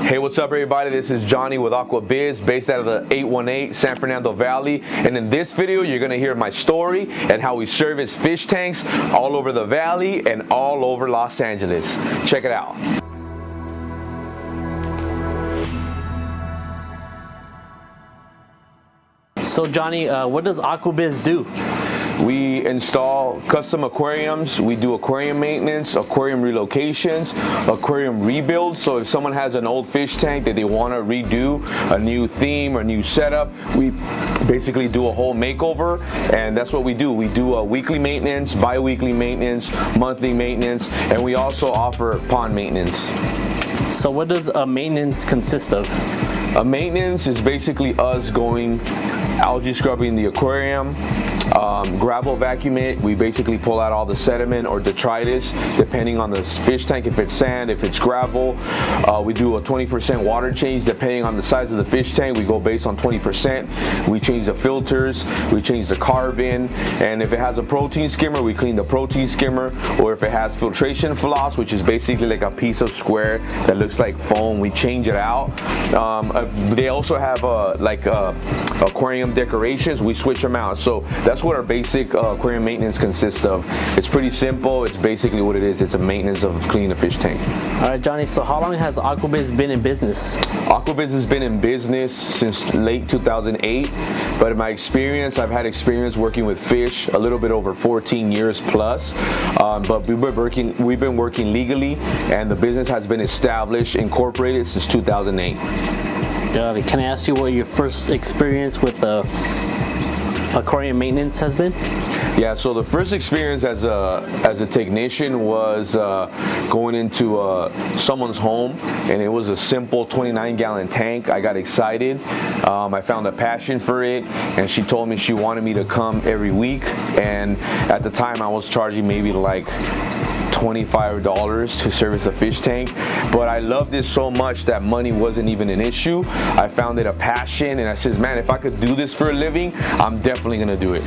Hey, what's up everybody? This is Johnny with Aqua Biz, based out of the 818 San Fernando Valley. And in this video, you're gonna hear my story and how we service fish tanks all over the valley and all over Los Angeles. Check it out. So Johnny, what does AquaBiz do? We install custom aquariums, we do aquarium maintenance, aquarium relocations, aquarium rebuilds. So if someone has an old fish tank that they want to redo, a new theme or new setup, we basically do a whole makeover, and that's what we do. We do a weekly maintenance, bi-weekly maintenance, monthly maintenance, and we also offer pond maintenance. So what does a maintenance consist of? A maintenance is basically us going algae scrubbing the aquarium, gravel vacuum it. We basically pull out all the sediment or detritus depending on the fish tank. If it's sand, if it's gravel, we do a 20% water change depending on the size of the fish tank. We go based on 20%. We change the filters, we change the carbon, and if it has a protein skimmer, we clean the protein skimmer. Or if it has filtration floss, which is basically like a piece of square that looks like foam, we change it out. They also have aquarium decorations. We switch them out. So that's what our basic aquarium maintenance consists of. It's pretty simple. It's basically what it is. It's a maintenance of cleaning a fish tank. All right, Johnny, so how long has AquaBiz been in business? AquaBiz has been in business since late 2008, but in my experience, I've had experience working with fish a little bit over 14 years plus, but we've been working legally, and the business has been established, incorporated since 2008. Can I ask you what your first experience with aquarium maintenance has been? Yeah, so the first experience as a technician was going into someone's home, and it was a simple 29-gallon tank. I got excited. I found a passion for it, and she told me she wanted me to come every week. And at the time, I was charging maybe like $25 to service a fish tank, but I loved it so much that money wasn't even an issue. I found it a passion, and I says, man, if I could do this for a living, I'm definitely gonna do it.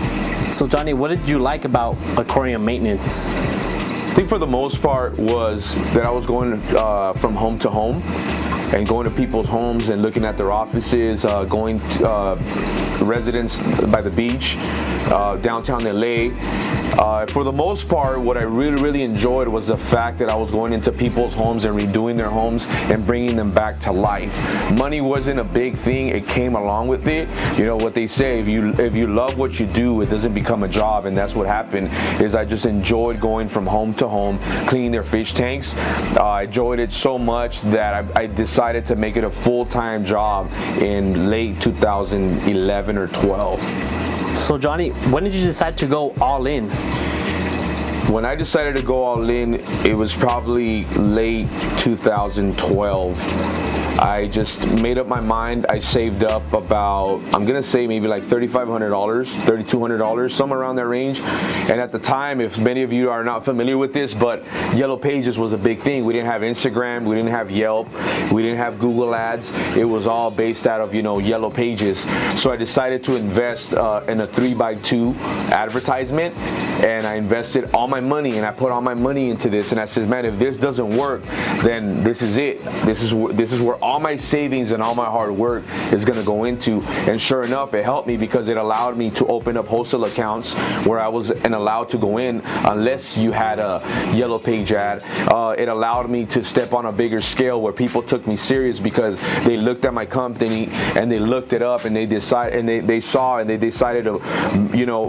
So Johnny, what did you like about aquarium maintenance? I think for the most part was that I was going from home to home and going to people's homes and looking at their offices, going to residents by the beach, downtown LA. For the most part, what I really enjoyed was the fact that I was going into people's homes and redoing their homes and bringing them back to life. Money wasn't a big thing. It came along with it. You know what they say, if you love what you do, it doesn't become a job, and that's what happened. Is I just enjoyed going from home to home, cleaning their fish tanks. I enjoyed it so much that I decided to make it a full-time job in late 2011 or 12. So Johnny, when did you decide to go all in? When I decided to go all in, it was probably late 2012. I just made up my mind. I saved up about, I'm gonna say maybe like $3,500, $3,200, somewhere around that range. And at the time, if many of you are not familiar with this, but Yellow Pages was a big thing. We didn't have Instagram, we didn't have Yelp, we didn't have Google Ads. It was all based out of, Yellow Pages. So I decided to invest in a 3x2 advertisement, and I invested all my money, and I put all my money into this. And I said, man, if this doesn't work, then this is it. This is where all my savings and all my hard work is going to go into. And sure enough, it helped me because it allowed me to open up wholesale accounts where I wasn't allowed to go in unless you had a Yellow Page ad. It allowed me to step on a bigger scale where people took me serious because they looked at my company and they looked it up, and they decided, and they saw, and they decided to,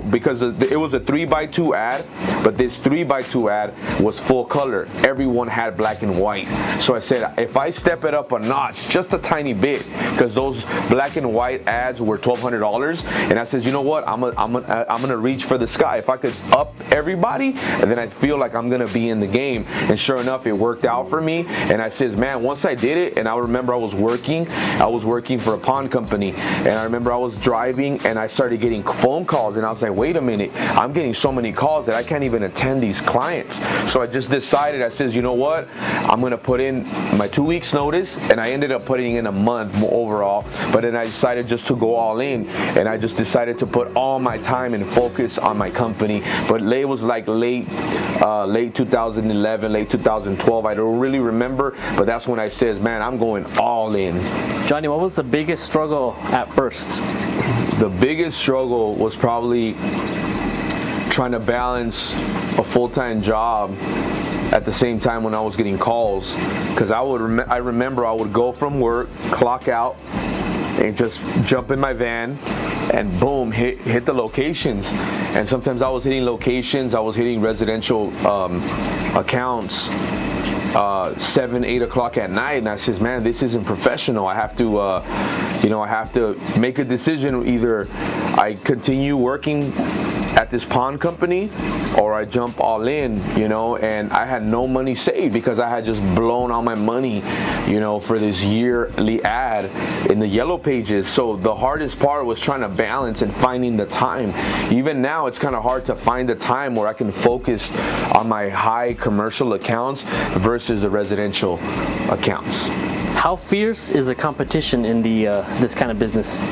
because it was a 3x2 ad, but this 3x2 ad was full color. Everyone had black and white. So I said, if I step it up a notch, just a tiny bit, because those black and white ads were $1,200, and I says, you know what, I'm gonna reach for the sky. If I could up everybody, and then I feel like I'm gonna be in the game. And sure enough, it worked out for me. And I says, man, once I did it, and I remember I was working for a pond company, and I remember I was driving, and I started getting phone calls, and I was like, wait a minute, I'm getting so many calls that I can't even attend these clients. So I just decided, I says, you know what, I'm gonna put in my 2 weeks notice, and I ended up putting in a month overall, but then I decided just to go all in, and I just decided to put all my time and focus on my company. But it was like late 2011, late 2012. I don't really remember, but that's when I says, man, I'm going all in. Johnny, what was the biggest struggle at first? The biggest struggle was probably trying to balance a full-time job at the same time when I was getting calls, because I remember I would go from work, clock out, and just jump in my van and boom, hit the locations. And sometimes I was hitting locations, I was hitting residential accounts 7, 8 o'clock at night, and I says, man, this isn't professional. I have to I have to make a decision. Either I continue working at this pond company or I jump all in, and I had no money saved because I had just blown all my money, for this yearly ad in the yellow pages. So the hardest part was trying to balance and finding the time. Even now, it's kind of hard to find the time where I can focus on my high commercial accounts versus the residential accounts. How fierce is the competition in the this kind of business?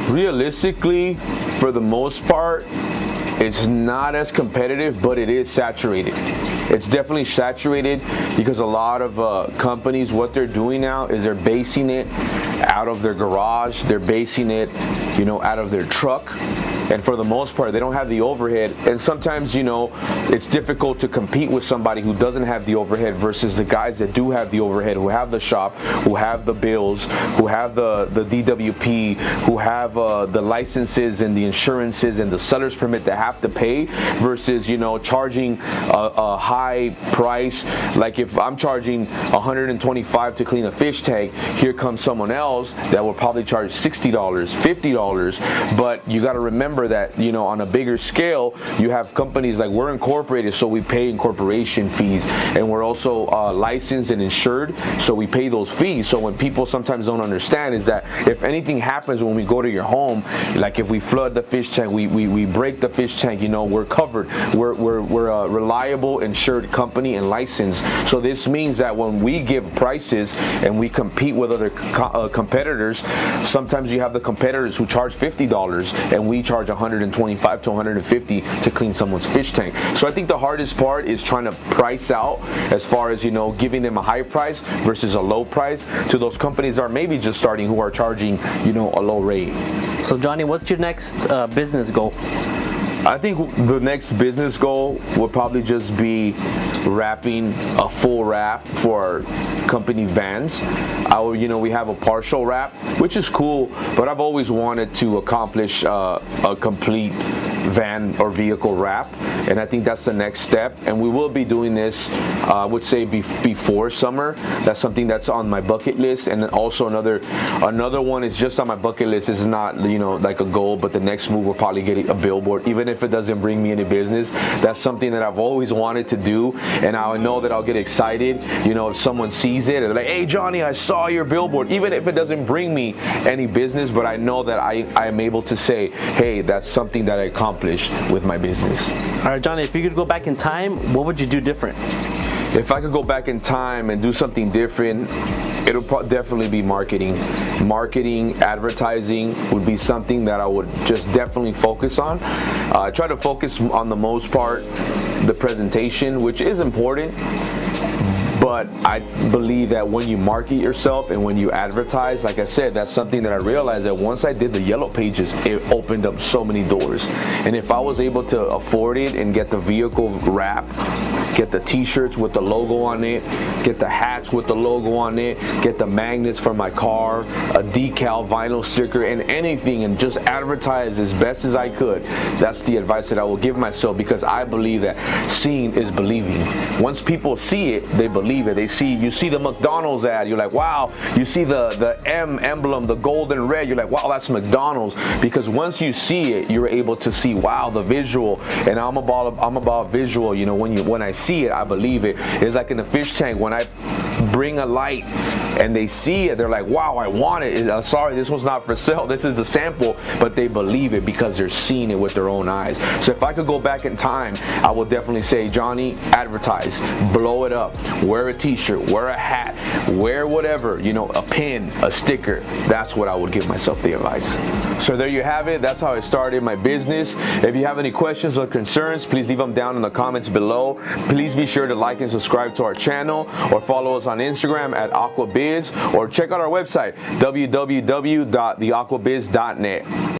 Realistically, for the most part, it's not as competitive, but it is saturated. It's definitely saturated because a lot of companies, what they're doing now is they're basing it out of their garage, they're basing it, out of their truck. And for the most part, they don't have the overhead. And sometimes, it's difficult to compete with somebody who doesn't have the overhead versus the guys that do have the overhead, who have the shop, who have the bills, who have the DWP, who have the licenses and the insurances and the seller's permit they have to pay versus, charging a high price. Like if I'm charging $125 to clean a fish tank, here comes someone else that will probably charge $60, $50. But you got to remember that on a bigger scale, you have companies like we're incorporated, so we pay incorporation fees, and we're also licensed and insured, so we pay those fees. So when people sometimes don't understand is that if anything happens when we go to your home, like if we flood the fish tank, we break the fish tank, we're covered. We're a reliable insured company and licensed. So this means that when we give prices and we compete with other competitors, sometimes you have the competitors who charge $50 and we charge $125 to $150 to clean someone's fish tank. So I think the hardest part is trying to price out as far as giving them a high price versus a low price to those companies that are maybe just starting who are charging a low rate. So Johnny, what's your next business goal? I think the next business goal would probably just be wrapping a full wrap for our company vans. We have a partial wrap, which is cool, but I've always wanted to accomplish a complete van or vehicle wrap, and I think that's the next step. And we will be doing this, I would say before summer. That's something that's on my bucket list. And then also another one is just on my bucket list. It's not like a goal, but the next move will probably get a billboard, even if it doesn't bring me any business. That's something that I've always wanted to do, and I know that I'll get excited if someone sees it and they're like, hey Johnny, I saw your billboard, even if it doesn't bring me any business, but I know that I am able to say, hey, that's something that I accomplished with my business. All right, Johnny, if you could go back in time, what would you do different? If I could go back in time and do something different, it'll definitely be marketing. Marketing, advertising would be something that I would just definitely focus on. I try to focus on the most part the presentation, which is important. But I believe that when you market yourself and when you advertise, like I said, that's something that I realized that once I did the yellow pages, it opened up so many doors. And if I was able to afford it and get the vehicle wrap, get the t-shirts with the logo on it, get the hats with the logo on it, get the magnets for my car, a decal, vinyl sticker, and anything, and just advertise as best as I could. That's the advice that I will give myself, because I believe that seeing is believing. Once people see it, they believe it. You see the McDonald's ad, you're like, wow. You see the M emblem, the gold and red, you're like, wow, that's McDonald's. Because once you see it, you're able to see, wow, the visual. And I'm about visual. When I see it, I believe it. It's like in the fish tank, when I bring a light and they see it, they're like, wow, I want it. Sorry, this one's not for sale. This is the sample, but they believe it because they're seeing it with their own eyes. So if I could go back in time, I would definitely say, Johnny, advertise, blow it up, wear a t-shirt, wear a hat, wear whatever, you know, a pin, a sticker. That's what I would give myself the advice. So there you have it. That's how I started my business. If you have any questions or concerns, please leave them down in the comments below. Please be sure to like and subscribe to our channel, or follow us on Instagram at AquaBiz, or check out our website, www.theaquabiz.net.